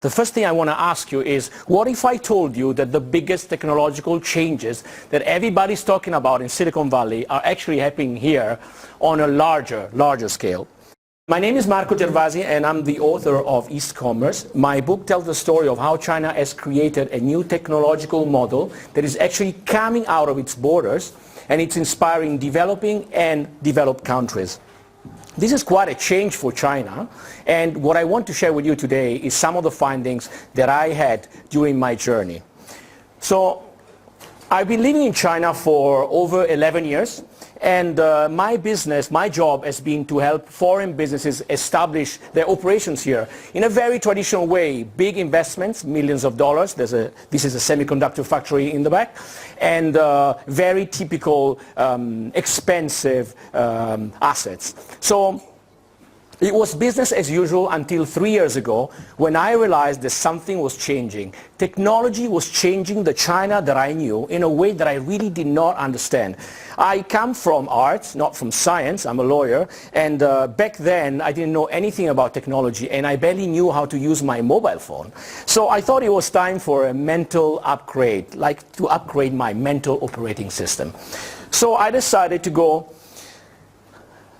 The first thing I want to ask you is, what if I told you that the biggest technological changes that everybody's talking about in Silicon Valley are actually happening here on a larger scale? My name is Marco Gervasi and I'm the author of East Commerce. My book tells the story of how China has created a new technological model that is actually coming out of its borders, and it's inspiring developing and developed countries. This is quite a change for China, and what I want to share with you today is some of the findings that I had during my journey. So I've been living in China for over 11 years, and my job has been to help foreign businesses establish their operations here in a very traditional way. Big investments, millions of dollars. This is a semiconductor factory in the back, and very typical expensive assets. So it was business as usual until 3 years ago, when I realized that something was changing. Technology was changing the China that I knew in a way that I really did not understand. I come from arts, not from science. I'm a lawyer, and back then I didn't know anything about technology, and I barely knew how to use my mobile phone. So I thought it was time for a mental upgrade, like to upgrade my mental operating system. So I decided to go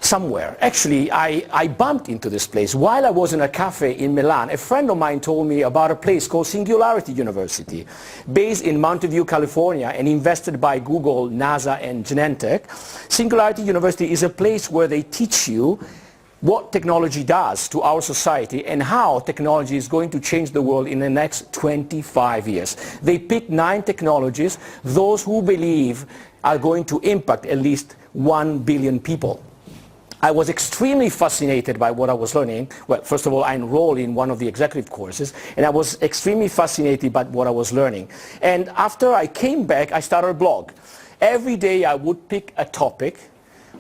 somewhere. Actually, I bumped into this place. While I was in a cafe in Milan, a friend of mine told me about a place called Singularity University, based in Mountain View, California, and invested by Google, NASA, and Genentech. Singularity University is a place where they teach you what technology does to our society and how technology is going to change the world in the next 25 years. They picked 9 technologies, those who believe are going to impact at least 1 billion people. I was extremely fascinated by what I was learning. Well, first of all, I enrolled in one of the executive courses, and I was extremely fascinated by what I was learning. And after I came back, I started a blog. Every day I would pick a topic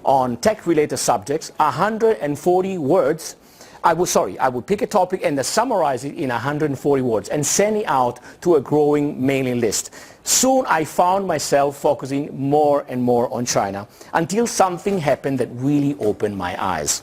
on tech-related subjects, 140 words. I would pick a topic and summarize it in 140 words and send it out to a growing mailing list. Soon I found myself focusing more and more on China, until something happened that really opened my eyes.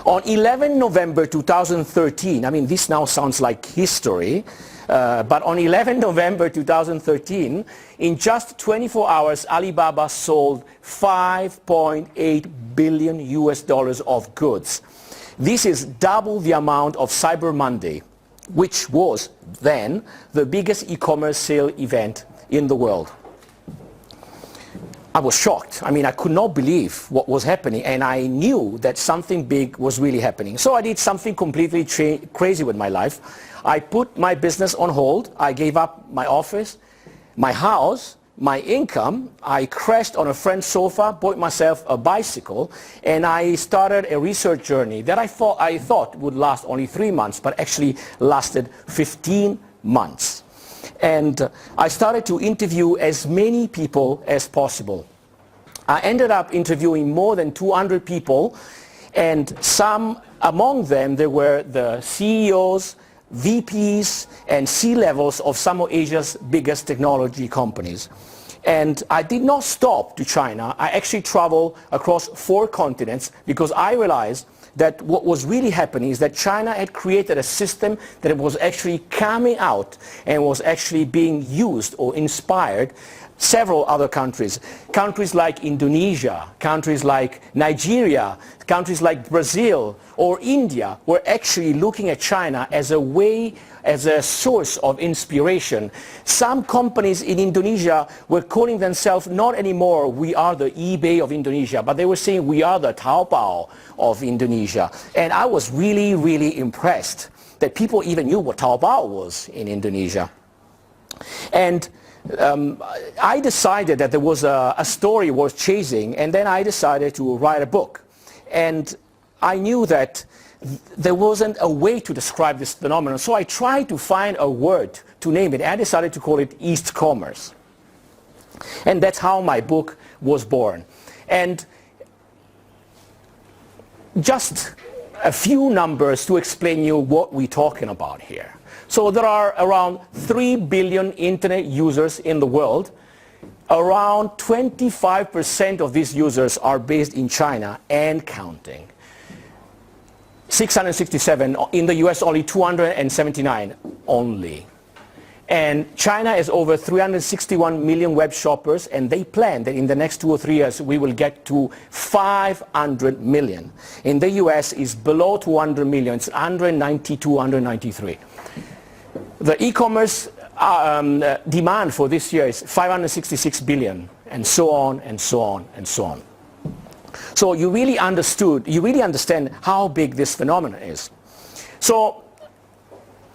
On 11 November 2013, I mean, this now sounds like history, but on 11 November 2013, in just 24 hours, Alibaba sold $5.8 billion of goods. This is double the amount of Cyber Monday, which was then the biggest e-commerce sale event in the world. I was shocked. I mean, I could not believe what was happening, and I knew that something big was really happening. So I did something completely crazy with my life. I put my business on hold. I gave up my office, my house, my income. I crashed on a friend's sofa, bought myself a bicycle, and I started a research journey that I thought would last only 3 months, but actually lasted 15 months. And I started to interview as many people as possible. I ended up interviewing more than 200 people, and some among them, there were the CEOs, VPs, and C-levels of some of Asia's biggest technology companies. And I did not stop to China. I actually traveled across 4 continents, because I realized that what was really happening is that China had created a system that was actually coming out and was actually being used or inspired several other countries. Countries like Indonesia, countries like Nigeria, countries like Brazil or India were actually looking at China as a way, as a source of inspiration. Some companies in Indonesia were calling themselves not anymore, we are the eBay of Indonesia, but they were saying we are the Taobao of Indonesia. And I was really, really impressed that people even knew what Taobao was in Indonesia. And I decided that there was a story worth chasing, and then I decided to write a book. And I knew that there wasn't a way to describe this phenomenon, so I tried to find a word to name it. I decided to call it East Commerce. And that's how my book was born. And just a few numbers to explain you what we're talking about here. So there are around 3 billion internet users in the world. Around 25% of these users are based in China and counting. 667. In the US, only 279 only. And China has over 361 million web shoppers, and they plan that in the next 2 or 3 years we will get to 500 million. In the US, it's below 200 million. It's 192, 193. The e-commerce demand for this year is 566 billion, and so on, and so on, and so on. So you really understand how big this phenomenon is. So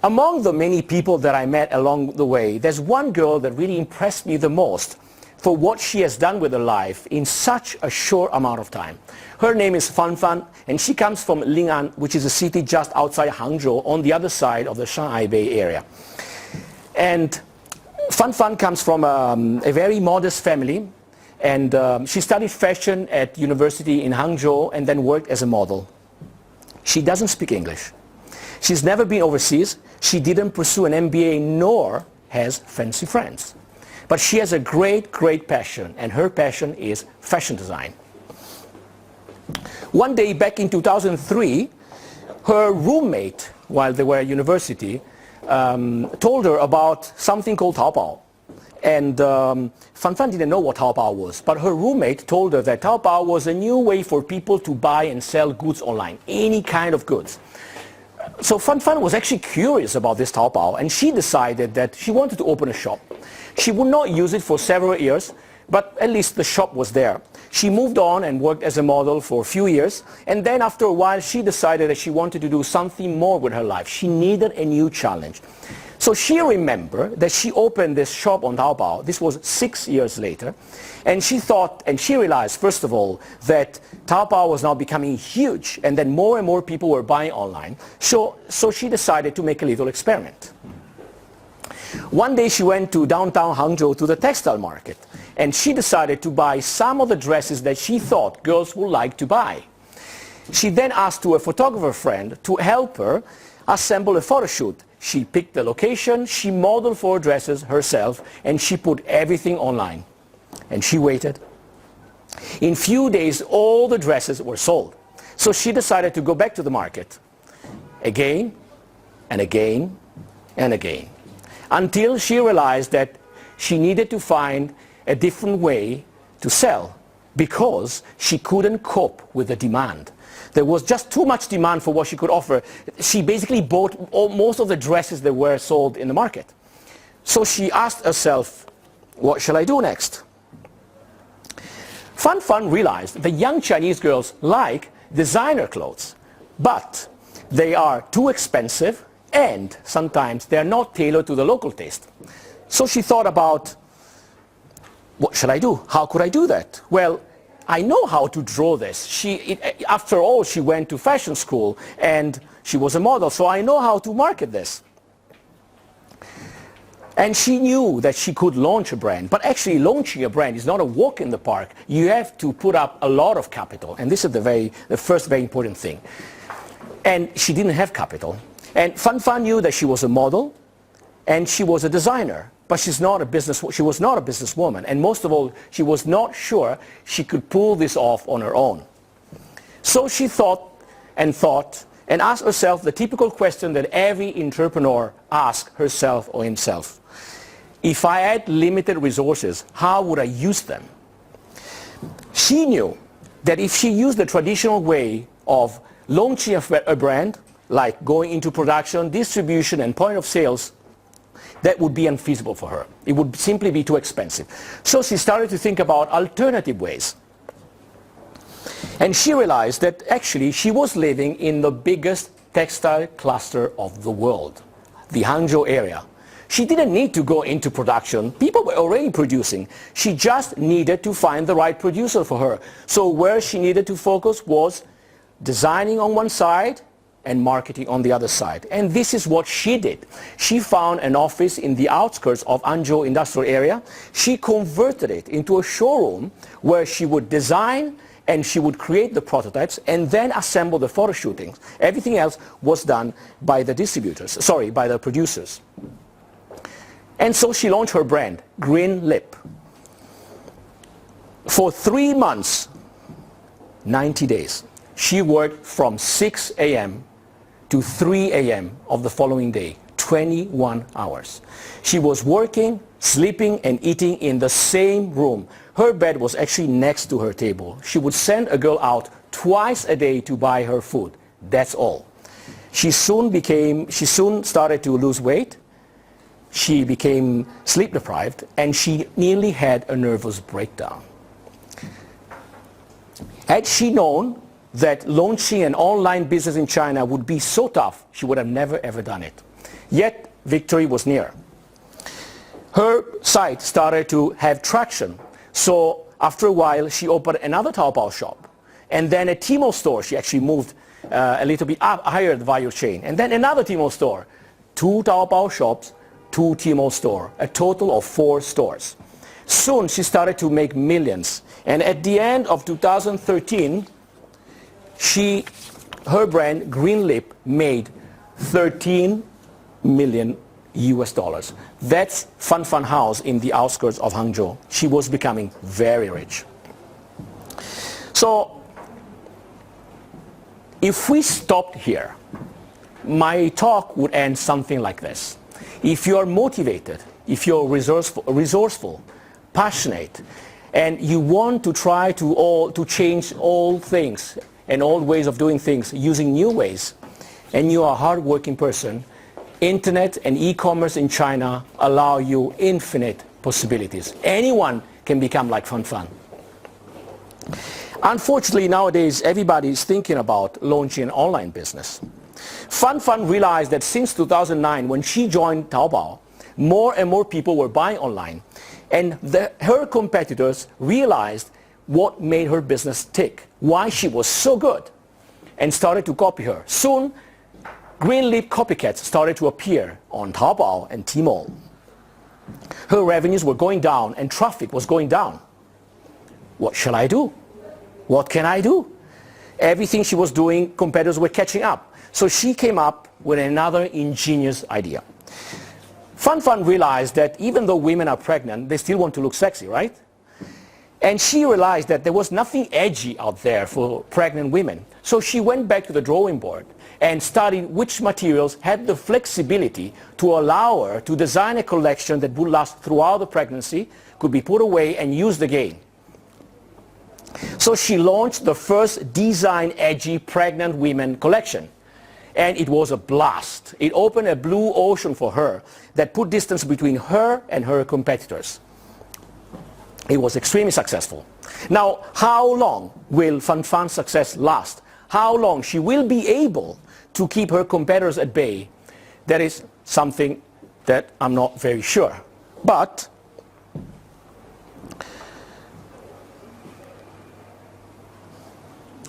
among the many people that I met along the way, there's one girl that really impressed me the most for what she has done with her life in such a short amount of time. Her name is Fan Fan, and she comes from Lingan, which is a city just outside Hangzhou, on the other side of the Shanghai Bay Area. And Fan Fan comes from a very modest family, and she studied fashion at university in Hangzhou and then worked as a model. She doesn't speak English. She's never been overseas. She didn't pursue an MBA, nor has fancy friends. But she has a great, great passion, and her passion is fashion design. One day back in 2003, her roommate, while they were at university, told her about something called Taobao. And Fan Fan didn't know what Taobao was, but her roommate told her that Taobao was a new way for people to buy and sell goods online, any kind of goods. So Fan Fan was actually curious about this Taobao, and she decided that she wanted to open a shop. She would not use it for several years, but at least the shop was there. She moved on and worked as a model for a few years, and then after a while she decided that she wanted to do something more with her life. She needed a new challenge. So she remembered that she opened this shop on Taobao. This was 6 years later. And she thought, and she realized, first of all, that Taobao was now becoming huge, and then more and more people were buying online. So she decided to make a little experiment. One day she went to downtown Hangzhou to the textile market, and she decided to buy some of the dresses that she thought girls would like to buy. She then asked to a photographer friend to help her assemble a photo shoot. She picked the location, she modeled 4 dresses herself, and she put everything online. And she waited. In few days, all the dresses were sold. So she decided to go back to the market again and again and again, until she realized that she needed to find a different way to sell, because she couldn't cope with the demand. There was just too much demand for what she could offer. She basically bought most of the dresses that were sold in the market. So she asked herself, what shall I do next? Fan Fan realized that young Chinese girls like designer clothes, but they are too expensive, and sometimes they are not tailored to the local taste. So she thought about, what shall I do? How could I do that? Well, I know how to draw this. After all, she went to fashion school and she was a model, so I know how to market this. And she knew that she could launch a brand, but actually launching a brand is not a walk in the park. You have to put up a lot of capital, and this is the first very important thing. And she didn't have capital. And Fan Fan knew that she was a model and she was a designer. But she was not a businesswoman, and most of all, she was not sure she could pull this off on her own. So she thought and asked herself the typical question that every entrepreneur asks herself or himself. If I had limited resources, how would I use them? She knew that if she used the traditional way of launching a brand, like going into production, distribution, and point of sales, that would be unfeasible for her. It would simply be too expensive. So she started to think about alternative ways. And she realized that actually she was living in the biggest textile cluster of the world, the Hangzhou area. She didn't need to go into production. People were already producing. She just needed to find the right producer for her. So where she needed to focus was designing on one side and marketing on the other side. And this is what she did. She found an office in the outskirts of Hangzhou industrial area. She converted it into a showroom where she would design and she would create the prototypes and then assemble the photo shootings. Everything else was done by the by the producers. And so she launched her brand, Green Lip. For 3 months, 90 days, She worked from 6 a.m. to 3 a.m. of the following day, 21 hours. She was working, sleeping, and eating in the same room. Her bed was actually next to her table. She would send a girl out twice a day to buy her food. That's all. She soon started to lose weight. She became sleep deprived, and she nearly had a nervous breakdown. Had she known that launching an online business in China would be so tough, she would have never ever done it. Yet victory was near. Her site started to have traction. So after a while, she opened another Taobao shop, and then a Tmall store. She actually moved a little bit up, higher the value chain, and then another Tmall store, 2 Taobao shops, 2 Tmall store, a total of 4 stores. Soon she started to make millions, and at the end of 2013, her brand Green Lip made 13 million US dollars. That's Fan Fan House in the outskirts of Hangzhou. She was becoming very rich. So if we stopped here, my talk would end something like this. If you're motivated, if you're resourceful, passionate, and you want to try to change all things and old ways of doing things using new ways, and you are a hard-working person, internet and e-commerce in China allow you infinite possibilities. Anyone can become like Fan Fan. Unfortunately, nowadays, everybody is thinking about launching an online business. Fan Fan realized that since 2009, when she joined Taobao, more and more people were buying online. And her competitors realized what made her business tick, why she was so good, and started to copy her. Soon, Green Lip copycats started to appear on Taobao and Tmall. Her revenues were going down and traffic was going down. What shall I do? What can I do? Everything she was doing, competitors were catching up. So she came up with another ingenious idea. Fan Fan realized that even though women are pregnant, they still want to look sexy, right? And she realized that there was nothing edgy out there for pregnant women. So she went back to the drawing board and studied which materials had the flexibility to allow her to design a collection that would last throughout the pregnancy, could be put away and used again. So she launched the first design edgy pregnant women collection. And it was a blast. It opened a blue ocean for her that put distance between her and her competitors. It was extremely successful. Now, how long will Fan Fan's success last? How long she will be able to keep her competitors at bay? That is something that I'm not very sure. But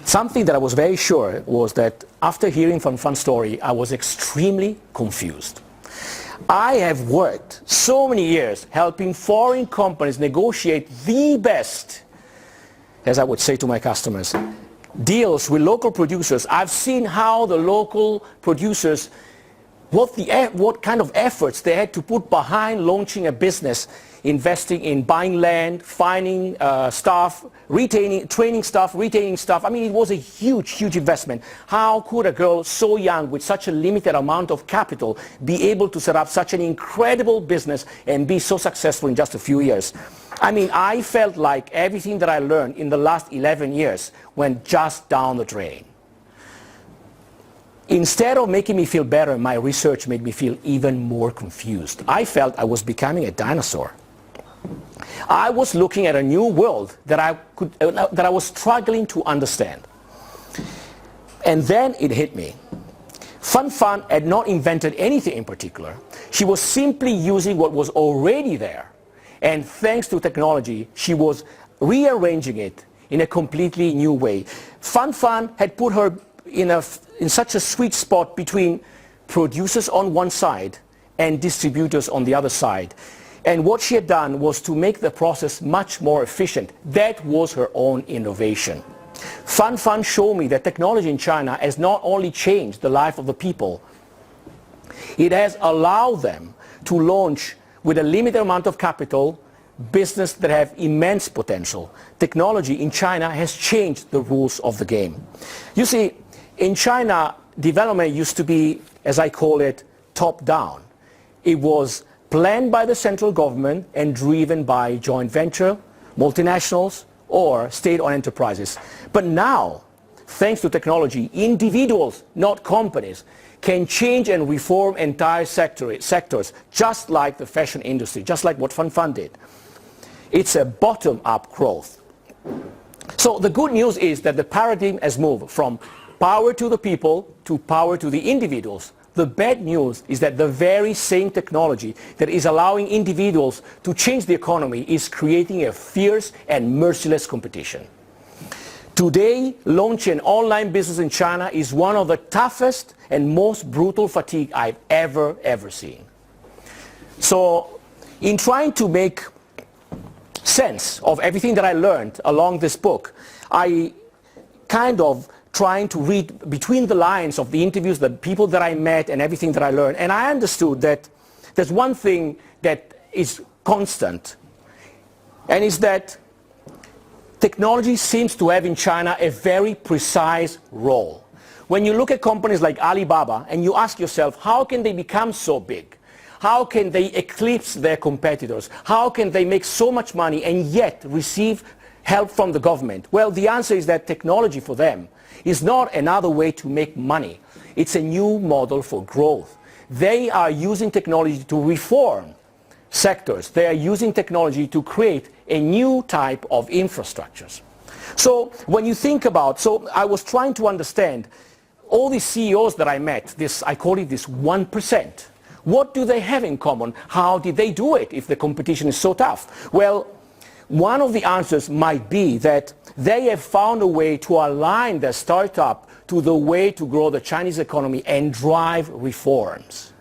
something that I was very sure was that after hearing Fan Fan's story, I was extremely confused. I have worked so many years helping foreign companies negotiate the best, as I would say to my customers, deals with local producers. I've seen how the local producers, what kind of efforts they had to put behind launching a business, investing in buying land, finding staff, training staff, retaining staff. I mean, it was a huge, huge investment. How could a girl so young with such a limited amount of capital be able to set up such an incredible business and be so successful in just a few years? I mean, I felt like everything that I learned in the last 11 years went just down the drain. Instead of making me feel better, my research made me feel even more confused. I felt I was becoming a dinosaur. I was looking at a new world that I was struggling to understand. And then it hit me. Fan Fan had not invented anything in particular. She was simply using what was already there. And thanks to technology, she was rearranging it in a completely new way. Fan Fan had put her in such a sweet spot between producers on one side and distributors on the other side. And what she had done was to make the process much more efficient. That was her own innovation. Fan Fan showed me that technology in China has not only changed the life of the people, it has allowed them to launch with a limited amount of capital business that have immense potential. Technology in China has changed the rules of the game. You see, in China, development used to be, as I call it, top-down. It was planned by the central government and driven by joint venture, multinationals, or state-owned enterprises. But now, thanks to technology, individuals, not companies, can change and reform entire sectors, just like the fashion industry, just like what Fan did. It's a bottom-up growth. So the good news is that the paradigm has moved from power to the people to power to the individuals. The bad news is that the very same technology that is allowing individuals to change the economy is creating a fierce and merciless competition. Today, launching an online business in China is one of the toughest and most brutal fatigue I've ever seen. So, in trying to make sense of everything that I learned along this book, I kind of trying to read between the lines of the interviews, the people that I met and everything that I learned, and I understood that there's one thing that is constant, and is that technology seems to have in China a very precise role. When you look at companies like Alibaba and you ask yourself, how can they become so big? How can they eclipse their competitors? How can they make so much money and yet receive help from the government? Well, the answer is that technology for them is not another way to make money. It's a new model for growth. They are using technology to reform sectors. They are using technology to create a new type of infrastructures. So when you think about, so I was trying to understand all these CEOs that I met, I call it this 1%. What do they have in common? How did they do it if the competition is so tough? Well, one of the answers might be that they have found a way to align their startup to the way to grow the Chinese economy and drive reforms.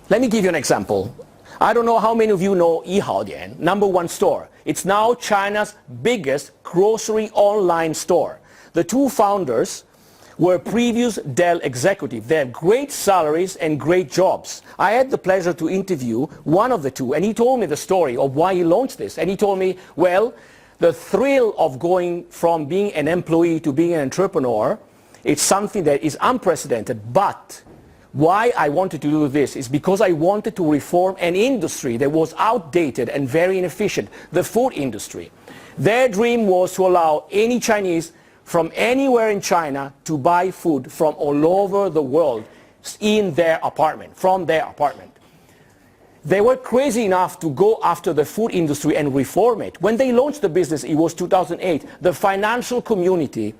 Let me give you an example. I don't know how many of you know Yihaodian, #1 store. It's now China's biggest grocery online store. The two founders were previous Dell executives. They have great salaries and great jobs. I had the pleasure to interview one of the two, and he told me the story of why he launched this. And he told me, well, the thrill of going from being an employee to being an entrepreneur, it's something that is unprecedented. But why I wanted to do this is because I wanted to reform an industry that was outdated and very inefficient, the food industry. Their dream was to allow any Chinese from anywhere in China to buy food from all over the world in their apartment, from their apartment. They were crazy enough to go after the food industry and reform it. When they launched the business, it was 2008. The financial community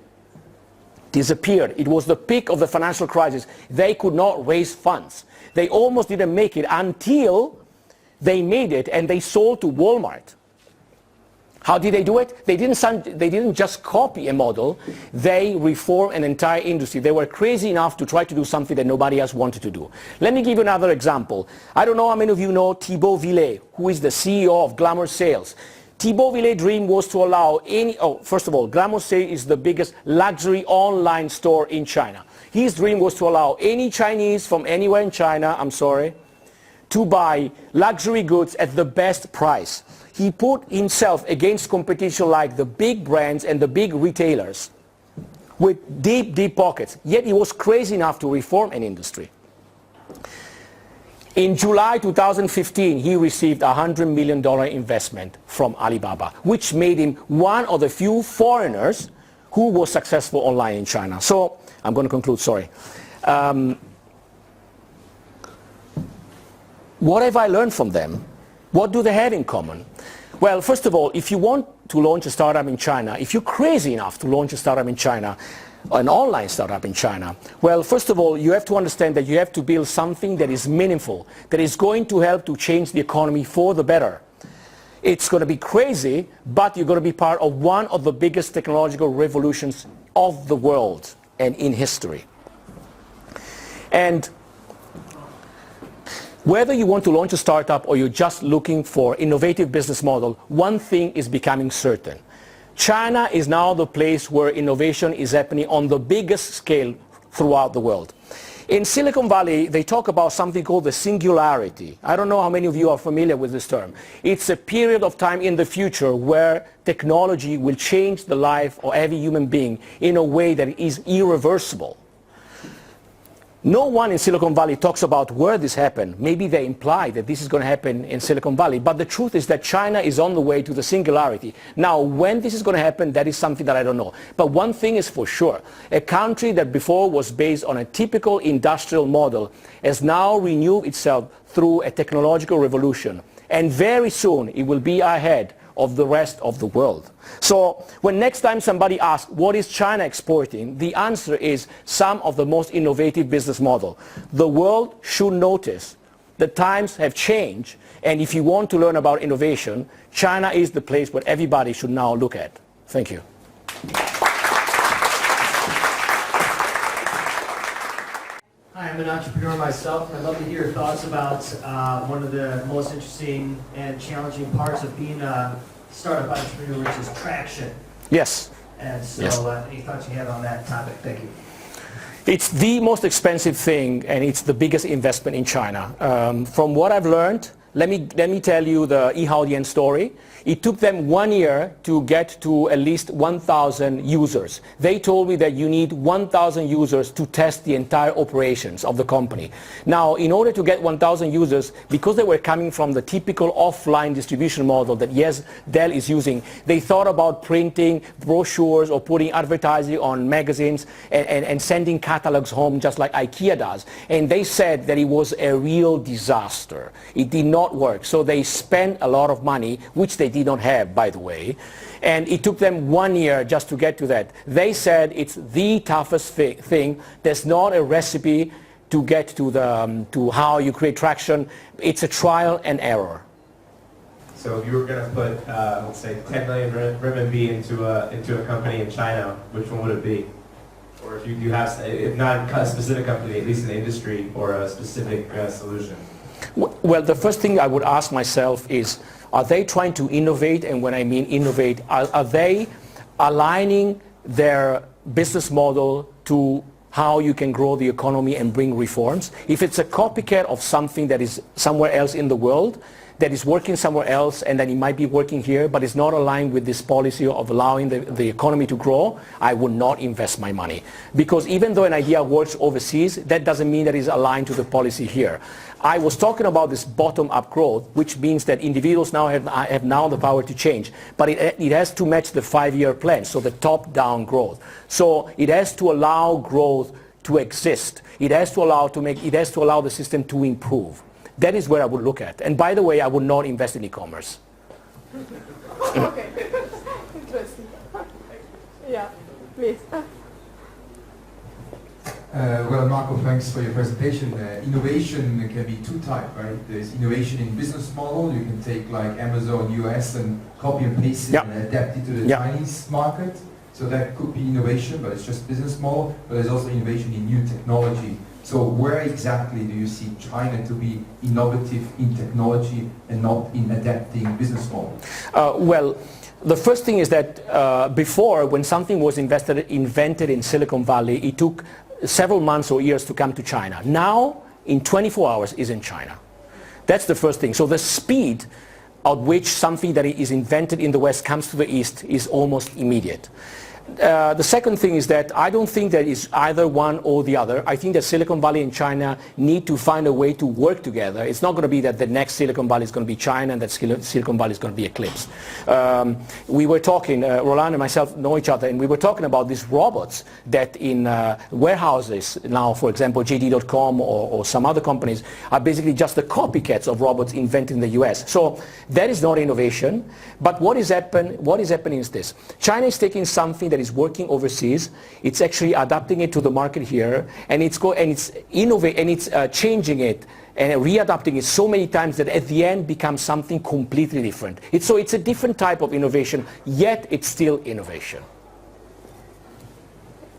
disappeared. It was the peak of the financial crisis. They could not raise funds. They almost didn't make it until they made it and they sold to Walmart. How did they do it? They didn't just copy a model, they reformed an entire industry. They were crazy enough to try to do something that nobody else wanted to do. Let me give you another example. I don't know how many of you know Thibaut Villet, who is the CEO of Glamour Sales. Thibaut Villet's dream was to allow first of all, Glamour Sales is the biggest luxury online store in China. His dream was to allow any Chinese from anywhere in China, to buy luxury goods at the best price. He put himself against competition like the big brands and the big retailers with deep pockets. Yet he was crazy enough to reform an industry. In July 2015, he received a $100 million investment from Alibaba, which made him one of the few foreigners who was successful online in China. So, I'm going to conclude, sorry. What have I learned from them? What do they have in common? Well, first of all, if you want to launch a startup in China, if you're crazy enough to launch a startup in China, an online startup in China, well, first of all, you have to understand that you have to build something that is meaningful, that is going to help to change the economy for the better. It's going to be crazy, but you're going to be part of one of the biggest technological revolutions of the world and in history. And whether you want to launch a startup or you're just looking for innovative business model, one thing is becoming certain. China is now the place where innovation is happening on the biggest scale throughout the world. In Silicon Valley, they talk about something called the singularity. I don't know how many of you are familiar with this term. It's a period of time in the future where technology will change the life of every human being in a way that is irreversible. No one in Silicon Valley talks about where this happened. Maybe they imply that this is going to happen in Silicon Valley. But the truth is that China is on the way to the singularity. Now, when this is going to happen, that is something that I don't know. But one thing is for sure. A country that before was based on a typical industrial model has now renewed itself through a technological revolution. And very soon, it will be ahead of the rest of the world. So when next time somebody asks, what is China exporting? The answer is some of the most innovative business model. The world should notice the times have changed, and if you want to learn about innovation, China is the place where everybody should now look at. Thank you. Hi, I'm an entrepreneur myself, and I'd love to hear your thoughts about one of the most interesting and challenging parts of being a startup entrepreneur, which is traction. Yes. And so, Yes. Any thoughts you have on that topic? Thank you. It's the most expensive thing, and it's the biggest investment in China. From what I've learned, let me tell you the Yihaodian story. It took them 1 year to get to at least 1,000 users. They told me that you need 1,000 users to test the entire operations of the company. Now, in order to get 1,000 users, because they were coming from the typical offline distribution model that, yes, Dell is using, they thought about printing brochures or putting advertising on magazines and sending catalogs home just like IKEA does. And they said that it was a real disaster. It did not work. So they spent a lot of money, which they did not have, by the way, and it took them 1 year just to get to that. They said it's the toughest thing. There's not a recipe to get to how you create traction. It's a trial and error. So if you were going to put, let's say, 10 million renminbi into a company in China, which one would it be? Or if you have, if not a specific company, at least an industry or a specific solution? Well, the first thing I would ask myself is, are they trying to innovate? And when I mean innovate, are they aligning their business model to how you can grow the economy and bring reforms? If it's a copycat of something that is somewhere else in the world, that is working somewhere else, and then it might be working here, but it's not aligned with this policy of allowing the economy to grow, I would not invest my money. Because even though an idea works overseas, that doesn't mean that it's aligned to the policy here. I was talking about this bottom-up growth, which means that individuals now have now the power to change, but it has to match the 5-year plan, so the top-down growth. So it has to allow growth to exist. It has to allow the system to improve. That is where I would look at. And by the way, I would not invest in e-commerce. Okay. Interesting. Yeah, please. Well, Marco, thanks for your presentation. Innovation can be two types, right? There's innovation in business model. You can take like Amazon US and copy and paste it and adapt it to the Chinese market. So that could be innovation, but it's just business model. But there's also innovation in new technology. So where exactly do you see China to be innovative in technology and not in adapting business model? Well, the first thing is that before, when something was invented in Silicon Valley, it took several months or years to come to China. Now, in 24 hours, is in China. That's the first thing. So the speed at which something that is invented in the West comes to the East is almost immediate. The second thing is that I don't think that it's either one or the other. I think that Silicon Valley and China need to find a way to work together. It's not going to be that the next Silicon Valley is going to be China and that Silicon Valley is going to be eclipsed. We were talking, Roland and myself know each other, and we were talking about these robots that in warehouses now, for example, JD.com or some other companies, are basically just the copycats of robots invented in the US. So that is not innovation. But what is happening is this. China is taking something that is working overseas, it's actually adapting it to the market here, and it's changing it and readapting it so many times that at the end becomes something completely different. So it's a different type of innovation, yet it's still innovation.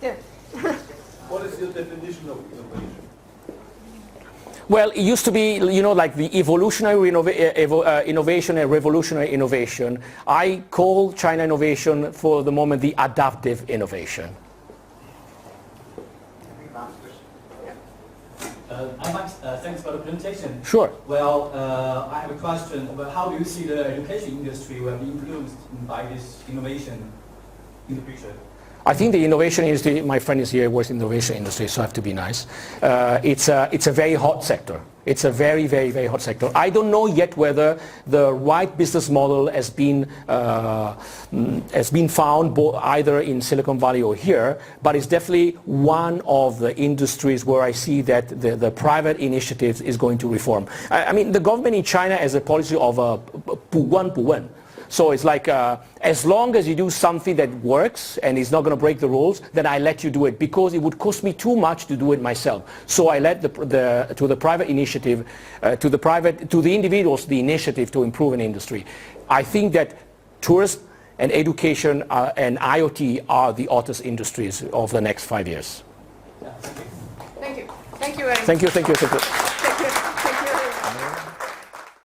Yeah. What is your definition of innovation? Well, it used to be, you know, like the evolutionary innovation and revolutionary innovation. I call China innovation for the moment the adaptive innovation. Thanks for the presentation. Sure. Well, I have a question. Well, how do you see the education industry will be influenced by this innovation in the future? I think the innovation industry, my friend is here, works in the innovation industry, so I have to be nice. It's a very hot sector. It's a very, very, very hot sector. I don't know yet whether the right business model has been found either in Silicon Valley or here, but it's definitely one of the industries where I see that the private initiative is going to reform. I mean, the government in China has a policy of 补万补问. So it's like, as long as you do something that works and is not going to break the rules, then I let you do it, because it would cost me too much to do it myself. So I let to the private initiative, to the individuals, the initiative to improve an industry. I think that tourism and education and IoT are the hottest industries of the next 5 years. Thank you. Thank you very much. Thank you.